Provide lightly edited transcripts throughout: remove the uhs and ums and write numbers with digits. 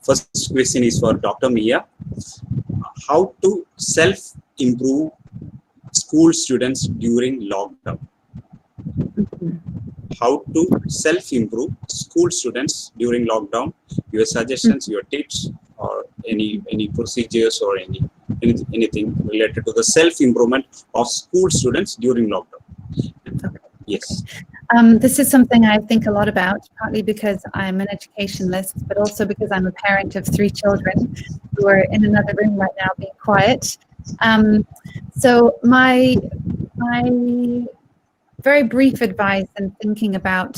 first question is for Dr. Mia. How to self-improve school students during lockdown? How to self-improve school students during lockdown? Your suggestions, your tips, or any procedures or anything related to the self-improvement of school students during lockdown? Yes. This is something I think a lot about, partly because I'm an educationalist, but also because I'm a parent of 3 children who are in another room right now being quiet. So my very brief advice in thinking about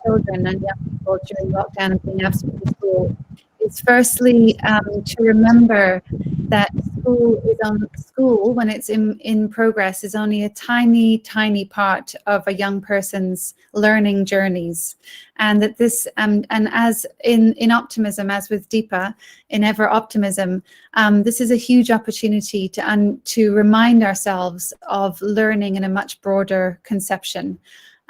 children and young people during lockdown and being absent from school is firstly to remember that school when it's in progress is only a tiny part of a young person's learning journeys, and that this and as in optimism, as with Deepa in Ever Optimism, this is a huge opportunity to remind ourselves of learning in a much broader conception.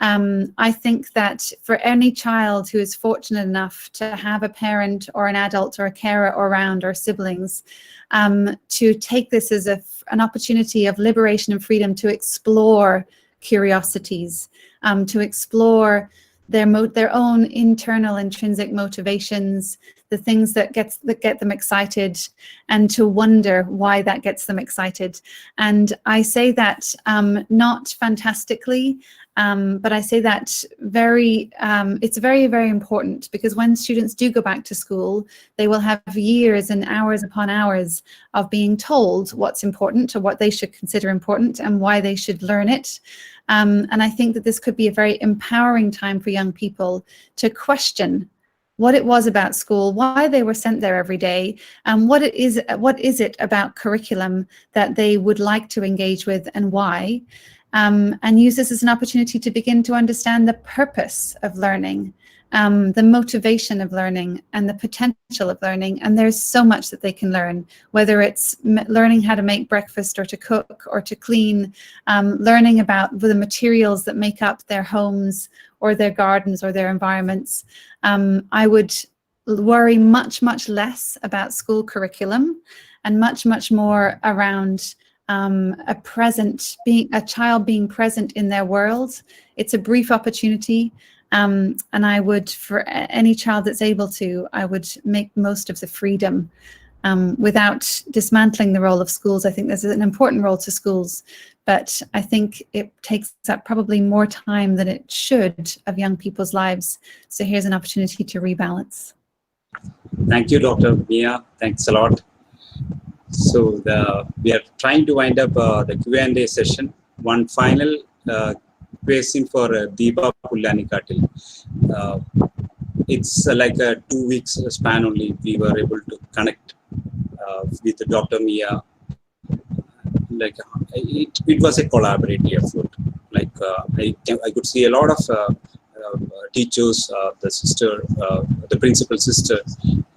I think that for any child who is fortunate enough to have a parent or an adult or a carer around, or siblings, to take this as an opportunity of liberation and freedom to explore curiosities, to explore their own internal intrinsic motivations, the things that get them excited, and to wonder why that gets them excited. And I say that not fantastically, but I say that it's very, very important, because when students do go back to school, they will have years and hours upon hours of being told what's important, or what they should consider important, and why they should learn it. And I think that this could be a very empowering time for young people to question what it was about school, why they were sent there every day, and what is it about curriculum that they would like to engage with, and why. And use this as an opportunity to begin to understand the purpose of learning, the motivation of learning, and the potential of learning. And there's so much that they can learn, whether it's learning how to make breakfast, or to cook, or to clean, learning about the materials that make up their homes, or their gardens, or their environments. I would worry much less about school curriculum, and much more around a child being present in their world. It's a brief opportunity, and I would, for any child that's able to, I would make most of the freedom without dismantling the role of schools. I think there's an important role to schools, but I think it takes up probably more time than it should of young people's lives. So here's an opportunity to rebalance. Thank you, Dr. Mia. Thanks a lot. So we are trying to wind up the Q&A session. One final question for Deepa Pullanikattil. It's like a 2 weeks span only we were able to connect with Dr. Mia. Like it was a collaborative effort. Like I could see a lot of teachers, the principal sister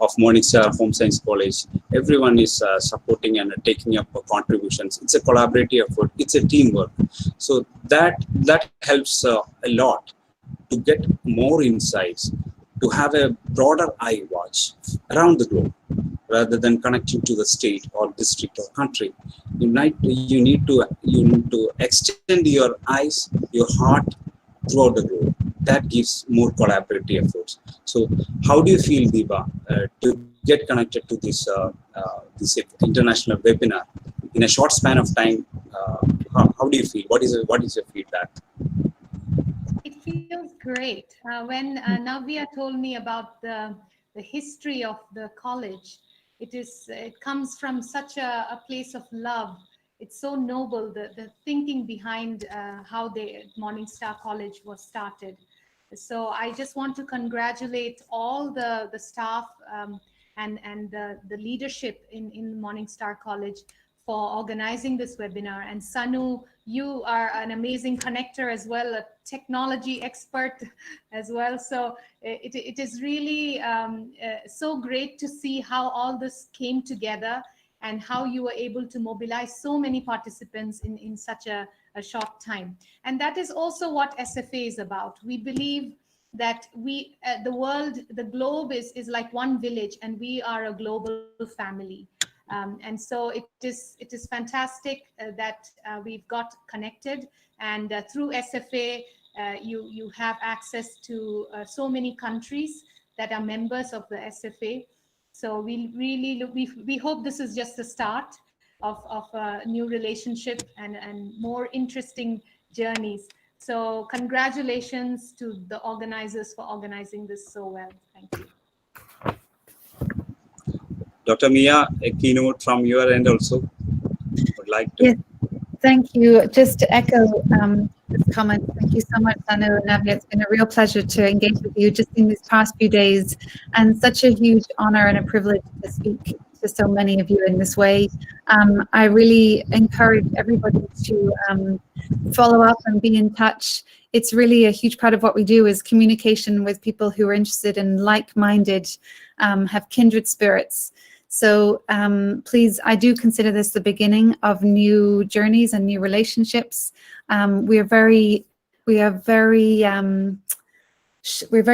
of Morning Star Home Science College. Everyone is supporting and taking up contributions. It's a collaborative effort. It's a teamwork. So that helps a lot to get more insights, to have a broader eye watch around the globe, rather than connecting to the state or district or country. You need to extend your eyes, your heart throughout the globe. That gives more collaborative efforts. So how do you feel, Deepa, to get connected to this international webinar in a short span of time? How do you feel? What is your feedback? It feels great. When Navya told me about the history of the college, it comes from such a place of love. It's so noble, the thinking behind how Morning Star College was started. So I just want to congratulate all the staff and the leadership in Morning Star College for organizing this webinar. And Sanu, you are an amazing connector as well, a technology expert as well. So it is really so great to see how all this came together, and how you were able to mobilize so many participants in such a short time. And that is also what SFA is about. We believe that we, the world, the globe is like one village, and we are a global family. And so it is fantastic that we've got connected, and through SFA, you have access to so many countries that are members of the SFA. So we really look, we hope this is just the start of a new relationship and more interesting journeys. So congratulations to the organizers for organizing this so well. Thank you. Dr. Mia, a keynote from your end also would like to. Yes. Thank you. Just to echo this comment, thank you so much, Sanu and Navya. It's been a real pleasure to engage with you just in these past few days, and such a huge honor and a privilege to speak to so many of you in this way. I really encourage everybody to follow up and be in touch. It's really a huge part of what we do is communication with people who are interested and like-minded, have kindred spirits. So please, I do consider this the beginning of new journeys and new relationships. We're very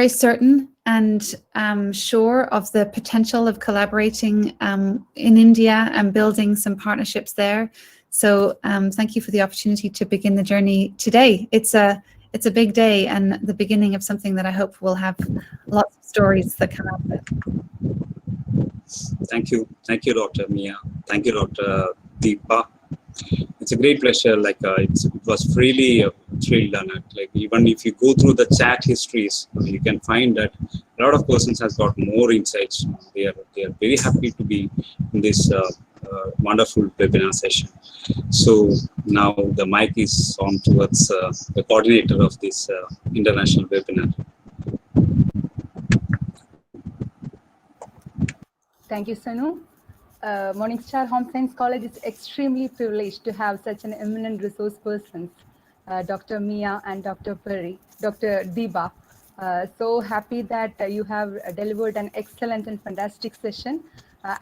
certain and sure of the potential of collaborating in India and building some partnerships there. So thank you for the opportunity to begin the journey today. It's a big day and the beginning of something that I hope will have lots of stories that come out of it. Thank you, Dr. Mia. Thank you, Dr. Deepa. It's a great pleasure. Like it was really thrilled, and like even if you go through the chat histories, you can find that a lot of persons has got more insights. They are very happy to be in this wonderful webinar session. So now the mic is on towards the coordinator of this international webinar. Thank you, Sanu. Morningstar Home Science College is extremely privileged to have such an eminent resource persons, Dr. Mia and Dr. Deepa. So happy that you have delivered an excellent and fantastic session.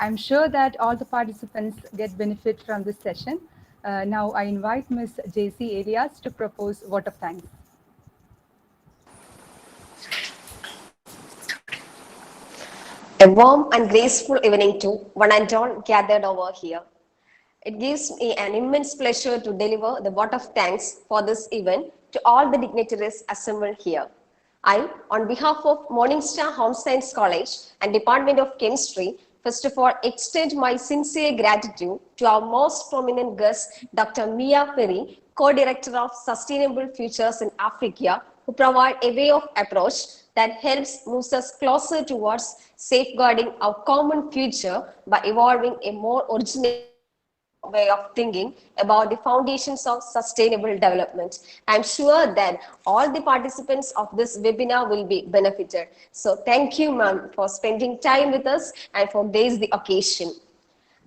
I'm sure that all the participants get benefit from this session. Now I invite Ms. JC Elias to propose vote of thanks. A warm and graceful evening to one and all gathered over here. It gives me an immense pleasure to deliver the vote of thanks for this event to all the dignitaries assembled here. I, on behalf of Morningstar Home Science College and Department of Chemistry, first of all, extend my sincere gratitude to our most prominent guest, Dr. Mia Perry, Co-Director of Sustainable Futures in Africa, who provide a way of approach that helps move us closer towards safeguarding our common future by evolving a more original way of thinking about the foundations of sustainable development. I'm sure that all the participants of this webinar will be benefited. So thank you, ma'am, for spending time with us and for this the occasion.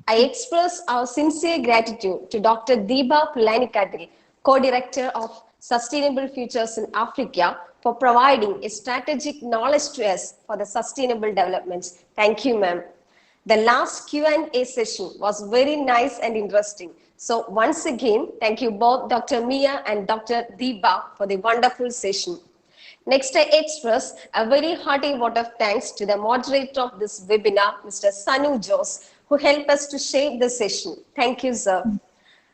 I express our sincere gratitude to Dr. Deepa Pulanikadri, Co-Director of Sustainable Futures in Africa, for providing a strategic knowledge to us for the sustainable development. Thank you, ma'am. The last Q&A session was very nice and interesting. So once again, thank you both Dr. Mia and Dr. Deepa for the wonderful session. Next, I express a very hearty vote of thanks to the moderator of this webinar, Mr. Sanu Jose, who helped us to shape the session. Thank you, sir.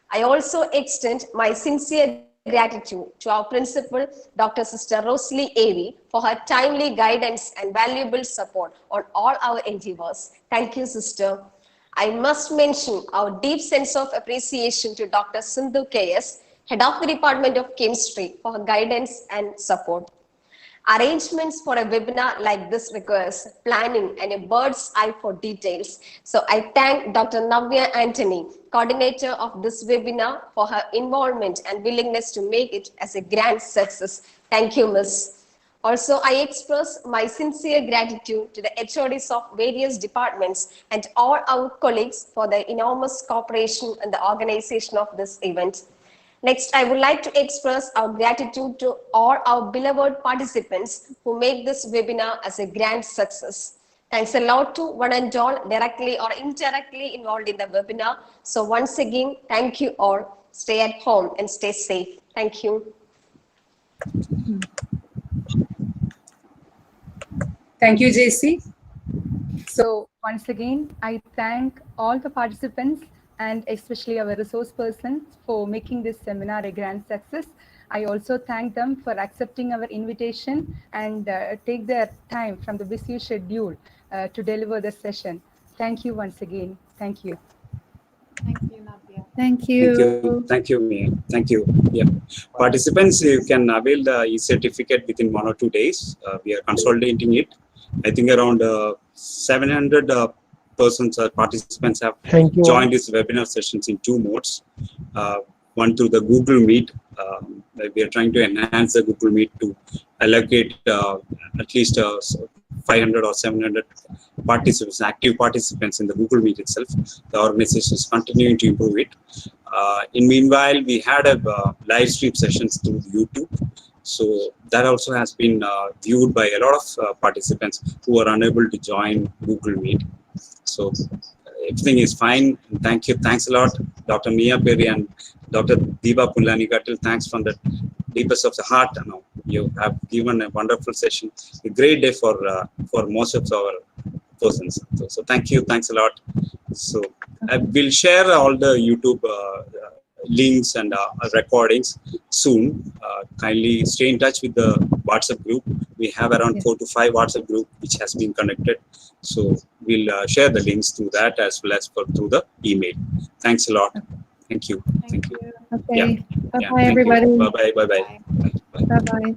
I also extend my sincere gratitude to our principal, Dr. Sister Rosalie Avi, for her timely guidance and valuable support on all our endeavors. Thank you, sister. I must mention our deep sense of appreciation to Dr. Sindhu KS, Head of the Department of Chemistry, for her guidance and support. Arrangements for a webinar like this requires planning and a bird's eye for details. So I thank Dr. Navya Anthony, coordinator of this webinar, for her involvement and willingness to make it as a grand success. Thank you, Miss. Also, I express my sincere gratitude to the HODs of various departments and all our colleagues for their enormous cooperation in the organization of this event. Next, I would like to express our gratitude to all our beloved participants who make this webinar as a grand success. Thanks a lot to one and all directly or indirectly involved in the webinar. So once again, thank you all. Stay at home and stay safe. Thank you. Thank you, JC. So once again, I thank all the participants and especially our resource persons for making this seminar a grand success. I also thank them for accepting our invitation and take their time from the busy schedule to deliver the session. Thank you once again. Thank you. Thank you, Navya. Thank Thank you. you. Thank you, Mia. Thank you. Yeah. Participants, you can avail the e-certificate within 1 or 2 days. We are consolidating it. I think around 700 persons or participants have Thank you. joined these webinar sessions in 2 modes. One through the Google Meet. We are trying to enhance the Google Meet to allocate at least 500 or 700 participants, active participants in the Google Meet itself. The organization is continuing to improve it. In meanwhile, we had a live stream sessions through YouTube. So that also has been viewed by a lot of participants who are unable to join Google Meet. So everything is fine. Thank you. Thanks a lot, Dr. Mia Perry and Dr. Deepa Pullanigattil. Thanks from the deepest of the heart. You have given a wonderful session, a great day for most of our persons. So thank you. Thanks a lot. So I will share all the YouTube links and recordings soon. Kindly stay in touch with the WhatsApp group. We have around 4 to 5 WhatsApp group which has been connected. So we'll share the links to that as well as through the email. Thanks a lot. Thank you. Thank you. Okay. Yeah. Bye Yeah, bye, thank you. everybody. Bye bye. Bye bye. Bye. Bye. Bye bye.